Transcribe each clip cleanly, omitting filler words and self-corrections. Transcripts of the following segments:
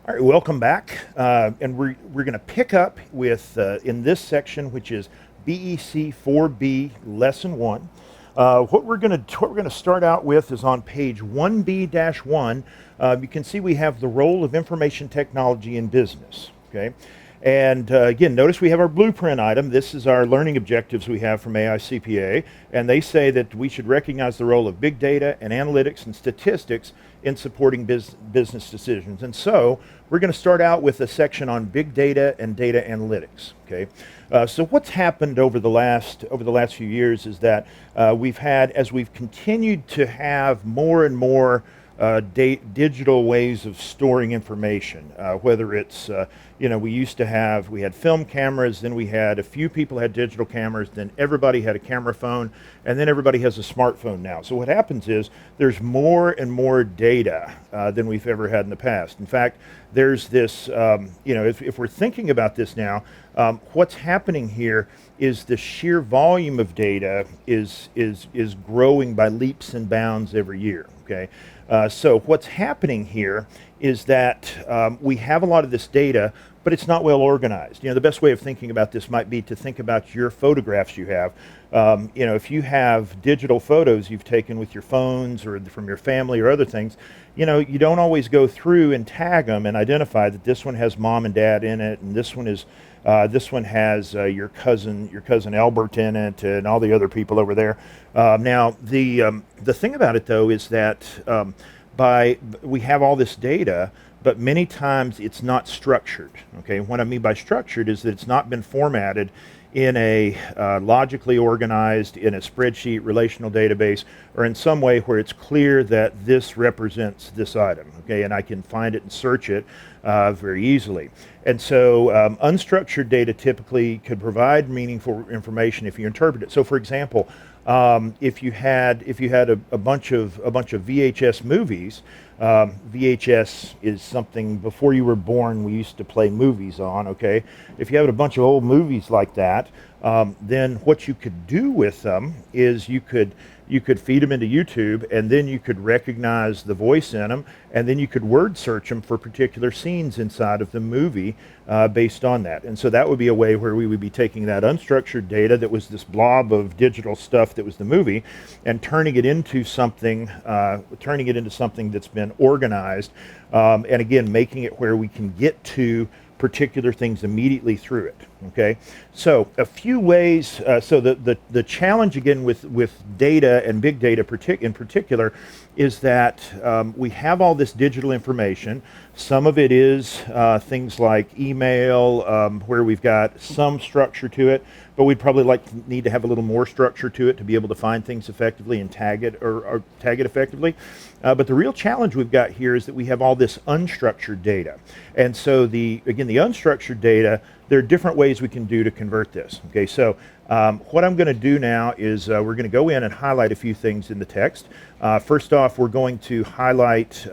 All right, welcome back. And we're going to pick up with, in this section, which is BEC 4B Lesson 1. What we're going to start out with is on page 1B-1. You can see we have the role of information technology in business. Okay, and again, notice we have our blueprint item. This is our learning objectives we have from AICPA, and they say that we should recognize the role of big data and analytics and statistics in supporting business decisions. And so we're going to start out with a section on big data and data analytics. Okay, so what's happened over the last few years is that we've had, as we've continued to have more and more digital ways of storing information, whether it's we had film cameras, then we had a few people had digital cameras, then everybody had a camera phone, and then everybody has a smartphone now. So what happens is there's more and more data than we've ever had in the past. In fact, there's this, if we're thinking about this now, what's happening here is the sheer volume of data is growing by leaps and bounds every year. Okay, so what's happening here is that we have a lot of this data, but it's not well organized. The best way of thinking about this might be to think about your photographs you have. If you have digital photos you've taken with your phones or from your family or other things, you don't always go through and tag them and identify that this one has mom and dad in it, and this one has your cousin Albert in it, and all the other people over there. Now, the thing about it though is that we have all this data, but many times it's not structured. Okay, what I mean by structured is that it's not been formatted in a logically organized, in a spreadsheet, relational database, or in some way where it's clear that this represents this item. Okay, and I can find it and search it very easily. And so unstructured data typically could provide meaningful information if you interpret it. So for example, if you had a bunch of VHS movies, VHS is something before you were born we used to play movies on. Okay, if you had a bunch of old movies like that, then what you could do with them is you could feed them into YouTube, and then you could recognize the voice in them, and then you could word search them for particular scenes inside of the movie based on that. And so that would be a way where we would be taking that unstructured data that was this blob of digital stuff that was the movie, and turning it into something that's been organized, and again making it where we can get to particular things immediately through it. Okay, so a few ways. So the challenge again with data and big data in particular is that we have all this digital information. Some of it is things like email, where we've got some structure to it, but we'd probably need to have a little more structure to it to be able to find things effectively and tag it or tag it effectively. But the real challenge we've got here is that we have all this unstructured data. And so the unstructured data, there are different ways we can do to convert this. Okay, so what I'm going to do now is we're going to go in and highlight a few things in the text. First off, we're going to highlight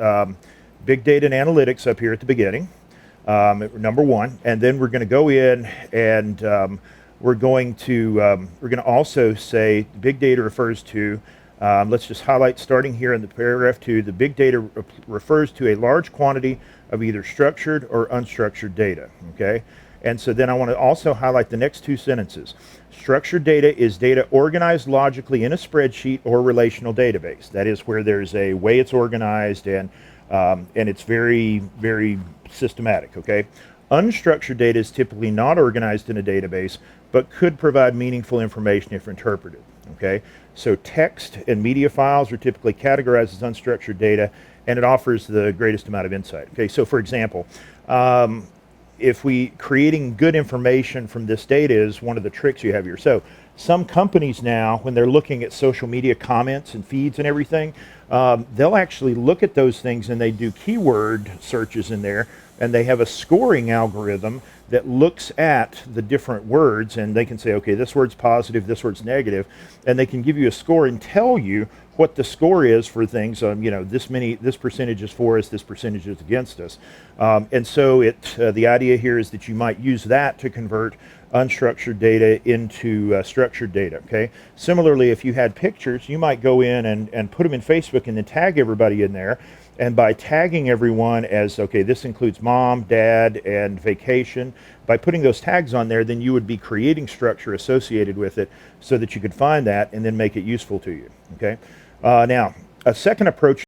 big data and analytics up here at the beginning, number one, and then we're going to go in and we're going to also say big data refers to, let's just highlight starting here in the paragraph 2, the big data refers to a large quantity of either structured or unstructured data. Okay, and so then I want to also highlight the next two sentences. Structured data is data organized logically in a spreadsheet or relational database. That is where there's a way it's organized and it's very, very systematic. Okay, unstructured data is typically not organized in a database, but could provide meaningful information if interpreted. Okay, so text and media files are typically categorized as unstructured data, and it offers the greatest amount of insight. Okay, so for example, if creating good information from this data is one of the tricks you have here. So some companies now, when they're looking at social media comments and feeds and everything, they'll actually look at those things and they do keyword searches in there, and they have a scoring algorithm that looks at the different words, and they can say, okay, this word's positive, this word's negative, and they can give you a score and tell you what the score is for things. This percentage is for us, this percentage is against us, and so the idea here is that you might use that to convert unstructured data into structured data. Okay. Similarly, if you had pictures, you might go in and put them in Facebook and then tag everybody in there. And by tagging everyone as, okay, this includes mom, dad, and vacation, by putting those tags on there, then you would be creating structure associated with it so that you could find that and then make it useful to you, okay? Now, a second approach